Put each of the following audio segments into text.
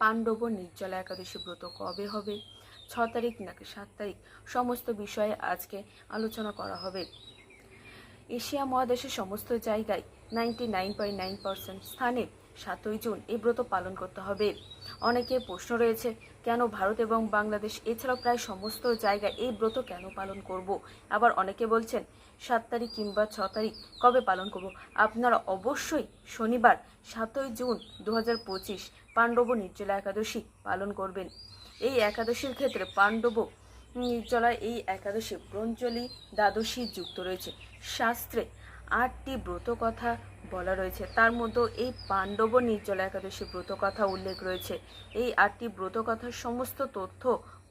পাণ্ডব নির্জলা একাদশী ব্রত কবে হবে, 6 তারিখ নাকি 7 তারিখ, সমস্ত বিষয়ে আজকে আলোচনা করা হবে। এশিয়া মহাদেশের সমস্ত জায়গায় 99.9% স্থানে 7ই জুন এই ব্রত পালন করতে হবে। অনেকের প্রশ্ন রয়েছে, কেন ভারত এবং বাংলাদেশ এছাড়াও প্রায় সমস্ত জায়গায় এই ব্রত কেন পালন করব। আবার অনেকে বলছেন 7 তারিখ কিংবা 6 তারিখ কবে পালন করব। আপনারা অবশ্যই শনিবার 7ই জুন 2025 পাণ্ডব নির্জলা একাদশী পালন করবেন। এই একাদশীর ক্ষেত্রে পাণ্ডব নির্জলা এই একাদশী ব্রঞ্জলি দ্বাদশী যুক্ত রয়েছে। শাস্ত্রে 8টি ব্রত কথা বলা রয়েছে, তার মধ্যে এই পাণ্ডব নির্জলা একাদশী ব্রত কথা উল্লেখ রয়েছে। এই 8টি ব্রত কথার সমস্ত তথ্য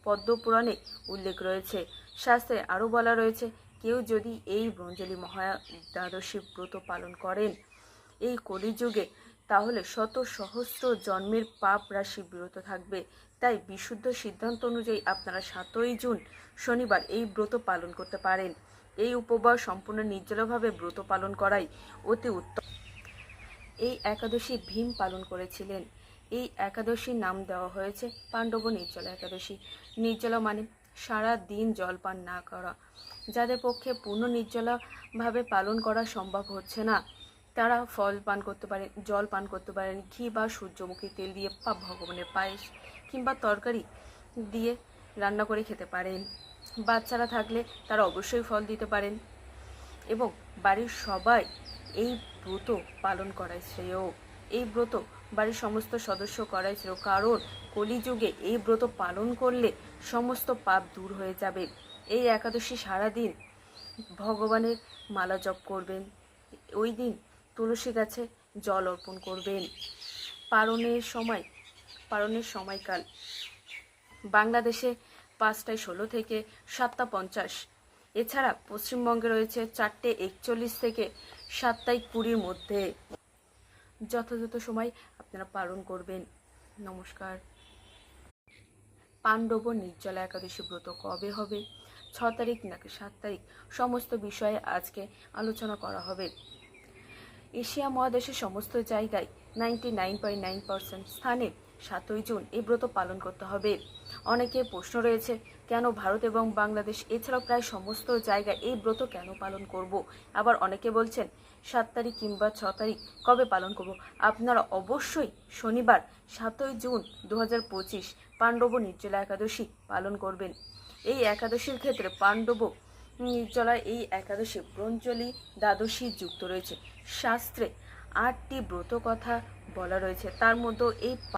পদ্মপুরাণে উল্লেখ রয়েছে। শাস্ত্রে আরও বলা রয়েছে, কেউ যদি এই ব্রঞ্জলি মহা দ্বাদশী ব্রত পালন করেন এই কলিযুগে, তাহলে শত সহস্র জন্মের পাপ রাশি বিরত থাকবে। তাই বিশুদ্ধ সিদ্ধান্ত অনুযায়ী আপনারা 7ই জুন শনিবার এই ব্রত পালন করতে পারেন। এই উপবাস সম্পূর্ণ নির্জলভাবে ব্রত পালন করাই অতি উত্তম। এই একাদশী ভীম পালন করেছিলেন। এই একাদশীর নাম দেওয়া হয়েছে পাণ্ডব নির্জলা একাদশী। নির্জলা মানে সারা দিন জল পান না করা। যাদের পক্ষে পূর্ণ নির্জলাভাবে পালন করা সম্ভব হচ্ছে না, তারা ফল পান করতে পারেন, জল পান করতে পারেন, ঘি বা সূর্যমুখী তেল দিয়ে বা ভগবানের পায়েস কিংবা তরকারি দিয়ে রান্না করে খেতে পারেন। বাচ্চারা থাকলে তারা অবশ্যই ফল দিতে পারেন এবং বাড়ির সবাই এই ব্রত পালন করাই শ্রেয়। এই ব্রত বাড়ির সমস্ত সদস্য করাই শ্রেয়, কারণ কলিযুগে এই ব্রত পালন করলে সমস্ত পাপ দূর হয়ে যাবে। এই একাদশী সারাদিন ভগবানের মালা জপ করবেন। ওই দিন তুলসী গাছে জল অর্পণ করবেন। পালনের সময়কাল বাংলাদেশে 5টা16 থেকে 7টা50। এছাড়া পশ্চিমবঙ্গে রয়েছে 4টে41 থেকে 7টা20 মধ্যে। যথাযথ সময় আপনারা পালন করবেন। নমস্কার। পাণ্ডব নির্জলা একাদশী ব্রত কবে হবে, 6 তারিখ নাকি 7 তারিখ, সমস্ত বিষয়ে আজকে আলোচনা করা হবে। এশিয়া মহাদেশের সমস্ত জায়গায় 99.9% স্থানে 7ই জুন এই ব্রত পালন করতে হবে। অনেকের প্রশ্ন রয়েছে, কেন ভারত এবং বাংলাদেশ এছাড়াও প্রায় সমস্ত জায়গায় এই ব্রত কেন পালন করব। আবার অনেকে বলছেন 7 তারিখ কিংবা 6 তারিখ কবে পালন করব। আপনারা অবশ্যই শনিবার 7ই জুন 2025 পাণ্ডব নির্জলা একাদশী পালন করবেন। এই একাদশীর ক্ষেত্রে পাণ্ডব নির্জলা এই একাদশী ব্রঞ্জলি দ্বাদশী যুক্ত রয়েছে। শাস্ত্রে 8টি ব্রত কথা বলা রয়েছে, তার মধ্যে এই